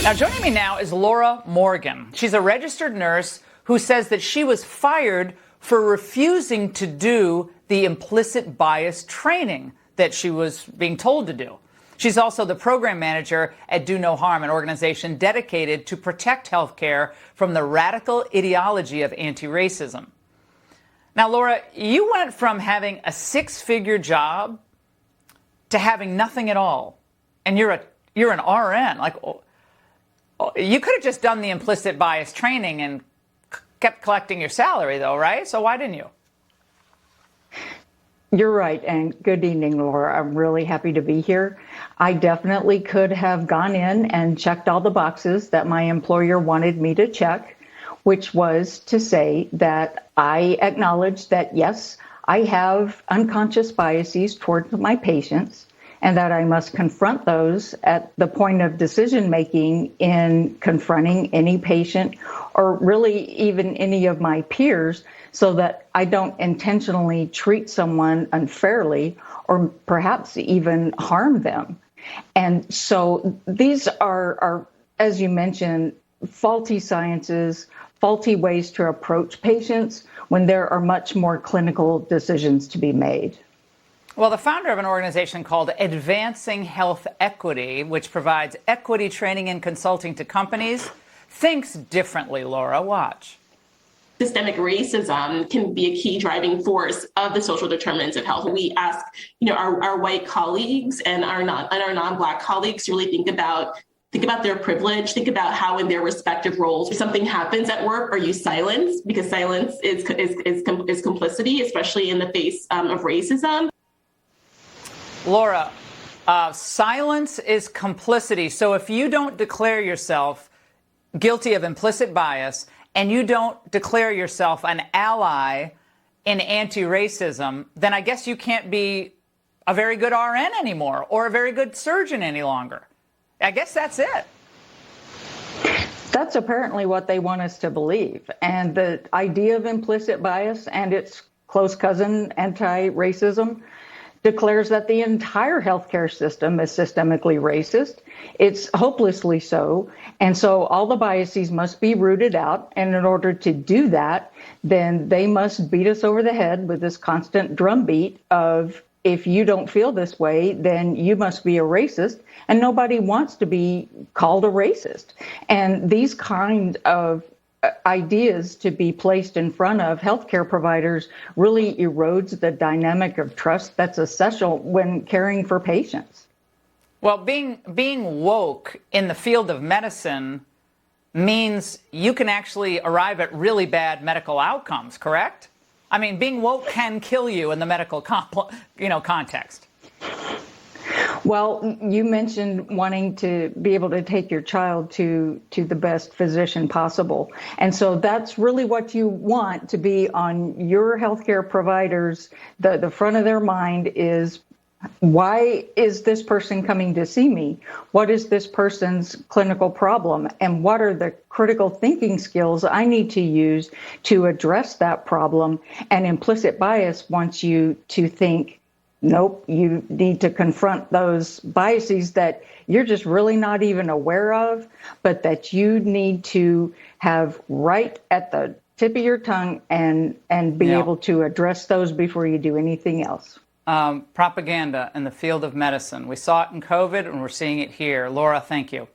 Now, joining me now is Laura Morgan. She's a registered nurse who says that she was fired for refusing to do the implicit bias training that she was being told to do. She's also the program manager at Do No Harm, an organization dedicated to protect healthcare from the radical ideology of anti-racism. Now, Laura, you went from having a six-figure job to having nothing at all, and you're an RN. Like, you could have just done the implicit bias training and kept collecting your salary, though, right? So why didn't you? You're right, and good evening, Laura. I'm really happy to be here. I definitely could have gone in and checked all the boxes that my employer wanted me to check, which was to say that I acknowledge that, yes, I have unconscious biases towards my patients, and that I must confront those at the point of decision-making in confronting any patient or really even any of my peers, so that I don't intentionally treat someone unfairly or perhaps even harm them. And so these are, as you mentioned, faulty sciences, faulty ways to approach patients when there are much more clinical decisions to be made. Well, the founder of an organization called Advancing Health Equity, which provides equity training and consulting to companies, thinks differently, Laura. Watch. Systemic racism can be a key driving force of the social determinants of health. We ask, our white colleagues and our non-Black colleagues to really think about their privilege, think about how in their respective roles, if something happens at work, are you silenced? Because silence is complicity, especially in the face of racism. Laura, silence is complicity. So if you don't declare yourself guilty of implicit bias and you don't declare yourself an ally in anti-racism, then I guess you can't be a very good RN anymore or a very good surgeon any longer. I guess that's it. That's apparently what they want us to believe. And the idea of implicit bias and its close cousin, anti-racism, declares that the entire healthcare system is systemically racist. It's hopelessly so. And so all the biases must be rooted out. And in order to do that, then they must beat us over the head with this constant drumbeat of, if you don't feel this way, then you must be a racist. And nobody wants to be called a racist. And these kind of ideas to be placed in front of healthcare providers really erodes the dynamic of trust that's essential when caring for patients. Well, being woke in the field of medicine means you can actually arrive at really bad medical outcomes, correct? I mean, being woke can kill you in the medical context. Well, you mentioned wanting to be able to take your child to the best physician possible. And so that's really what you want to be on your healthcare providers. The front of their mind is, why is this person coming to see me? What is this person's clinical problem? And what are the critical thinking skills I need to use to address that problem? And implicit bias wants you to think, nope, you need to confront those biases that you're just really not even aware of, but that you need to have right at the tip of your tongue and be able to address those before you do anything else. Propaganda in the field of medicine. We saw it in COVID and we're seeing it here. Laura, thank you.